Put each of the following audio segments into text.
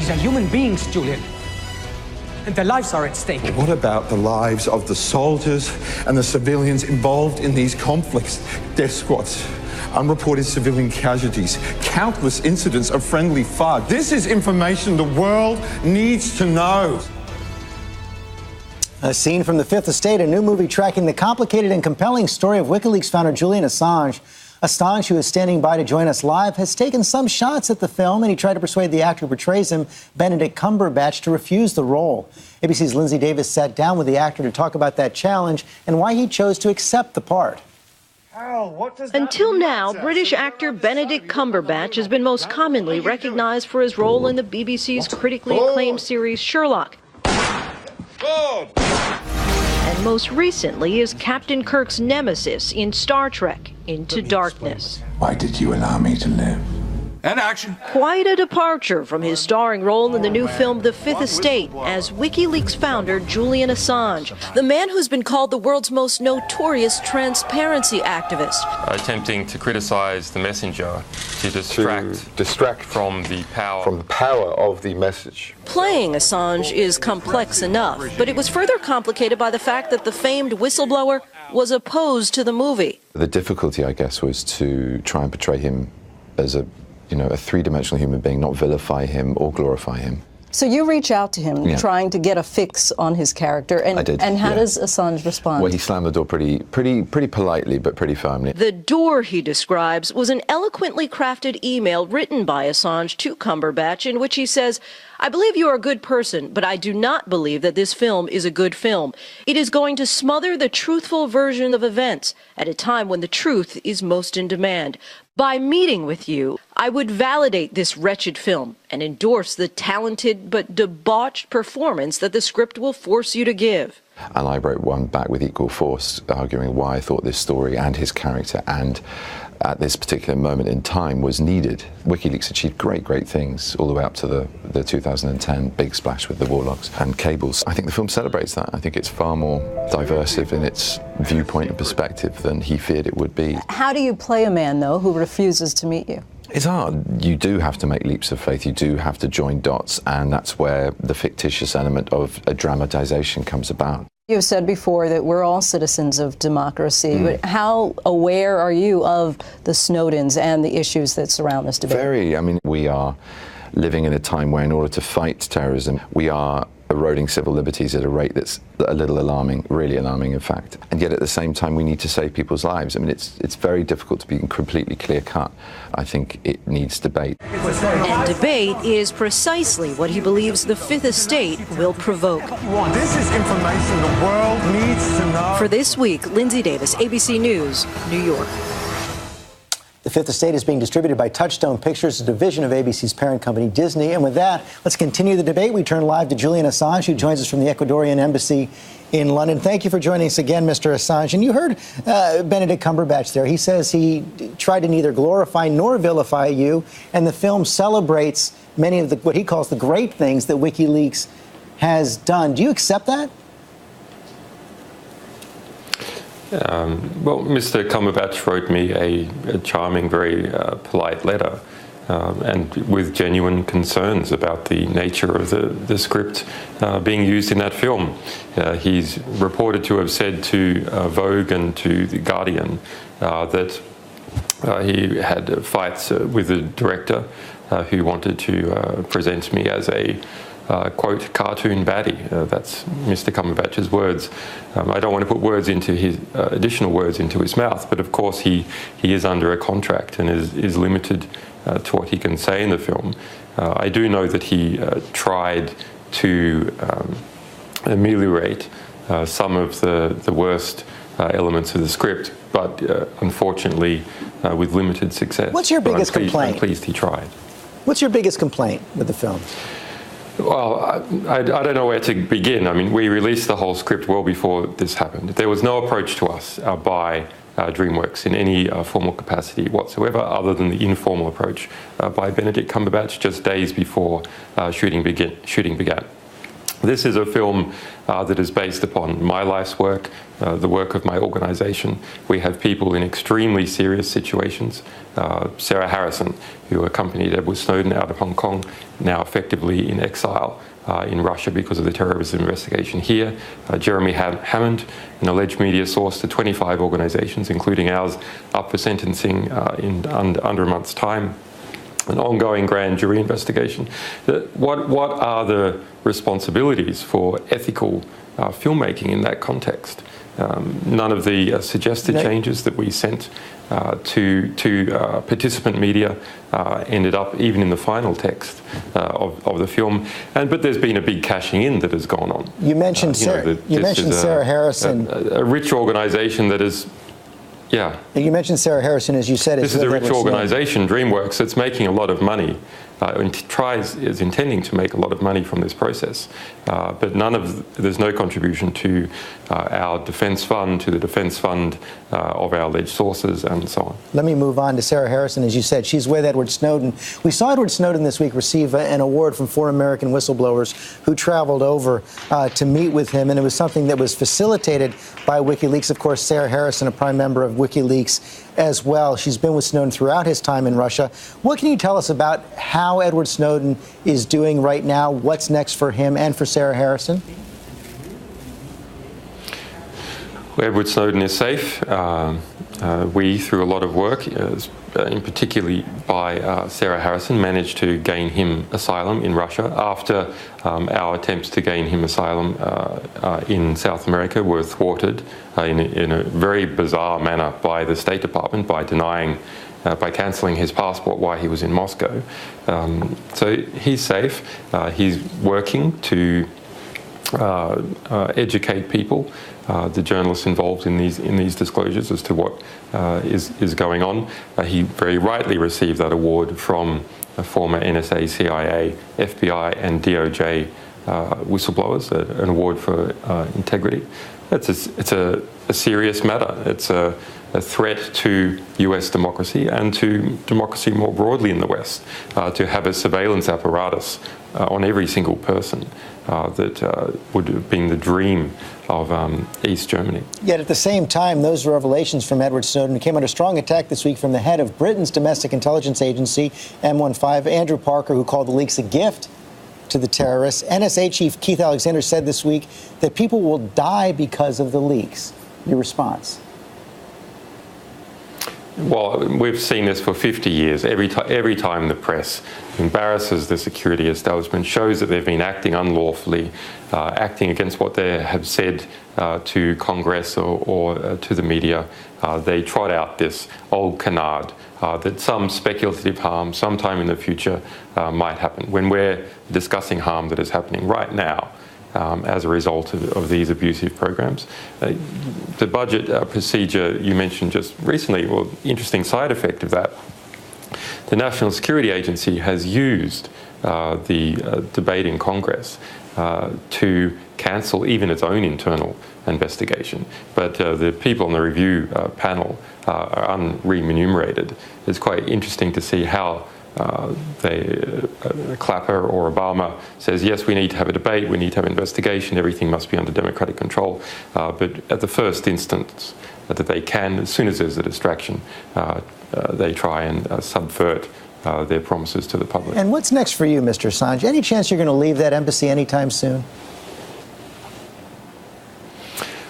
These are human beings, Julian. And their lives are at stake. What about the lives of the soldiers and the civilians involved in these conflicts? Death squads, unreported civilian casualties, countless incidents of friendly fire. This is information the world needs to know. A scene from The Fifth Estate, a new movie tracking the complicated and compelling story of WikiLeaks founder Julian Assange. Assange, who is standing by to join us live, has taken some shots at the film, and he tried to persuade the actor who portrays him, Benedict Cumberbatch, to refuse the role. ABC's Lindsay Davis sat down with the actor to talk about that challenge and why he chose to accept the part. Until now, British actor Benedict Cumberbatch has been most commonly recognized for his role in the BBC's critically acclaimed series Sherlock. And most recently is Captain Kirk's nemesis in Star Trek Into Darkness. Why did you allow me to live? And action. Quite a departure from his starring role in the new film The Fifth Estate as WikiLeaks founder Julian Assange, the man who's been called the world's most notorious transparency activist. Attempting to criticize the messenger, to distract from the power of the message. Playing Assange is complex enough, but it was further complicated by the fact that the famed whistleblower was opposed to the movie. The difficulty, I guess, was to try and portray him as a three-dimensional human being, not vilify him or glorify him. So you reach out to him, trying to get a fix on his character, and I did, and how does Assange respond? Well, he slammed the door pretty politely, but pretty firmly. The door, he describes, was an eloquently crafted email written by Assange to Cumberbatch in which he says, "I believe you are a good person, but I do not believe that this film is a good film. It is going to smother the truthful version of events at a time when the truth is most in demand. By meeting with you, I would validate this wretched film and endorse the talented but debauched performance that the script will force you to give." And I wrote one back with equal force, arguing why I thought this story and his character and at this particular moment in time was needed. WikiLeaks achieved great things all the way up to the 2010 big splash with the Warlocks and cables. I think the film celebrates that. I think it's far more diversive in its viewpoint and perspective than he feared it would be. How do you play a man, though, who refuses to meet you? It's hard. You do have to make leaps of faith. You do have to join dots, and that's where the fictitious element of a dramatization comes about. You've said before that we're all citizens of democracy, but how aware are you of the Snowdens and the issues that surround this debate? Very. I mean, we are living in a time where in order to fight terrorism, we are eroding civil liberties at a rate that's a little alarming, really alarming, in fact. And yet at the same time, we need to save people's lives. I mean, it's very difficult to be completely clear-cut. I think it needs debate. And debate is precisely what he believes the Fifth Estate will provoke. This is information the world needs to know. For this week, Lindsay Davis, ABC News, New York. The Fifth Estate is being distributed by Touchstone Pictures, a division of ABC's parent company, Disney. And with that, let's continue the debate. We turn live to Julian Assange, who joins us from the Ecuadorian Embassy in London. Thank you for joining us again, Mr. Assange. And you heard Benedict Cumberbatch there. He says he tried to neither glorify nor vilify you, and the film celebrates many of what he calls the great things that WikiLeaks has done. Do you accept that? Well, Mr. Cumberbatch wrote me a charming, very polite letter, and with genuine concerns about the nature of the script being used in that film. He's reported to have said to Vogue and to The Guardian that he had fights with the director who wanted to present me as a quote, cartoon baddie. That's Mr. Cumberbatch's words. I don't want to put words into his additional words into his mouth, but of course he is under a contract and is limited to what he can say in the film. I do know that he tried to ameliorate some of the worst elements of the script, but unfortunately with limited success. What's your biggest complaint? I'm pleased he tried. What's your biggest complaint with the film? Well, I don't know where to begin. I mean, we released the whole script well before this happened. There was no approach to us by DreamWorks in any formal capacity whatsoever, other than the informal approach by Benedict Cumberbatch just days before shooting began. This is a film that is based upon my life's work, the work of my organisation. We have people in extremely serious situations. Sarah Harrison, who accompanied Edward Snowden out of Hong Kong, now effectively in exile in Russia because of the terrorism investigation here. Jeremy Hammond, an alleged media source to 25 organisations, including ours, up for sentencing in under a month's time. An ongoing grand jury investigation. What are the responsibilities for ethical filmmaking in that context? None of the suggested changes that we sent to participant media ended up even in the final text of the film. But there's been a big cashing in that has gone on. You mentioned Sarah Harrison, a rich organisation that is. Yeah. You mentioned Sarah Harrison, as you said. This is a rich organisation, DreamWorks, that's making a lot of money and is intending to make a lot of money from this process. But there's no contribution to our defence fund, to the defence fund of our alleged sources, and so on. Let me move on to Sarah Harrison. As you said, she's with Edward Snowden. We saw Edward Snowden this week receive an award from 4 American whistleblowers who traveled over to meet with him, and it was something that was facilitated by WikiLeaks. Of course, Sarah Harrison, a prime member of WikiLeaks as well. She's been with Snowden throughout his time in Russia. What can you tell us about how Edward Snowden is doing right now? What's next for him and for Sarah Harrison? Edward Snowden is safe. We, through a lot of work, in particularly by Sarah Harrison, managed to gain him asylum in Russia after our attempts to gain him asylum in South America were thwarted in a very bizarre manner by the State Department by denying, by cancelling his passport while he was in Moscow. So he's safe. He's working to educate people, the journalists involved in these disclosures, as to what is going on. He very rightly received that award from former NSA, CIA, FBI, and DOJ whistleblowers, an award for integrity. It's a serious matter. It's a threat to US democracy and to democracy more broadly in the West, to have a surveillance apparatus on every single person that would have been the dream of East Germany. Yet at the same time, those revelations from Edward Snowden came under strong attack this week from the head of Britain's domestic intelligence agency, M15, Andrew Parker, who called the leaks a gift to the terrorists. NSA Chief Keith Alexander said this week that people will die because of the leaks. Your response? Well, we've seen this for 50 years. Every time the press embarrasses the security establishment, shows that they've been acting unlawfully, acting against what they have said to Congress or to the media, they trot out this old canard that some speculative harm sometime in the future might happen, when we're discussing harm that is happening right now as a result of these abusive programs. The budget procedure you mentioned just recently, well, interesting side effect of that, the National Security Agency has used the debate in Congress to cancel even its own internal investigation. But the people on the review panel are unremunerated. It's quite interesting to see how Clapper or Obama says, yes, we need to have a debate, we need to have investigation, everything must be under democratic control. But at the first instance that they can, as soon as there's a distraction, they try and subvert their promises to the public. And what's next for you, Mr. Assange? Any chance you're going to leave that embassy anytime soon?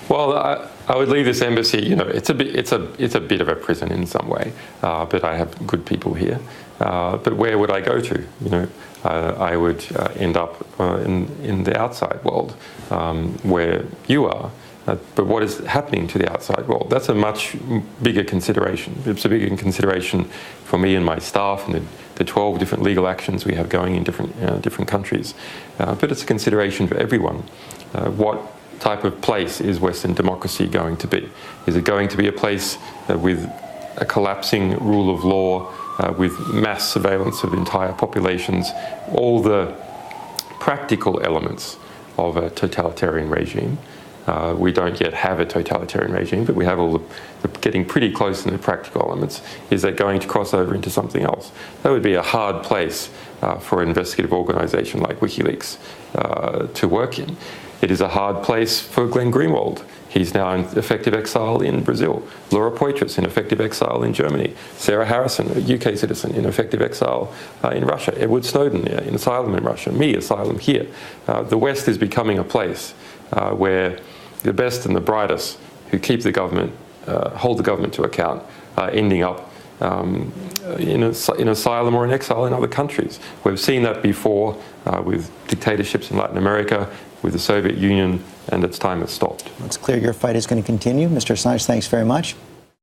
Well, I would leave this embassy. You know, it's a bit of a prison in some way, but I have good people here. But where would I go to? You know, I would end up in the outside world, where you are. But what is happening to the outside world? That's a much bigger consideration. It's a bigger consideration for me and my staff and the 12 different legal actions we have going in different countries. But it's a consideration for everyone. What type of place is Western democracy going to be? Is it going to be a place with a collapsing rule of law, with mass surveillance of entire populations, all the practical elements of a totalitarian regime? We don't yet have a totalitarian regime, but we have all the getting pretty close in the practical elements. Is that going to cross over into something else? That would be a hard place for an investigative organisation like WikiLeaks to work in. It is a hard place for Glenn Greenwald. He's now in effective exile in Brazil. Laura Poitras in effective exile in Germany. Sarah Harrison, a UK citizen, in effective exile in Russia. Edward Snowden in asylum in Russia. Me, asylum here. The West is becoming a place where the best and the brightest who keep the government, hold the government to account, ending up in asylum or in exile in other countries. We've seen that before with dictatorships in Latin America, with the Soviet Union, and its time has stopped. It's clear your fight is going to continue. Mr. Assange, thanks very much.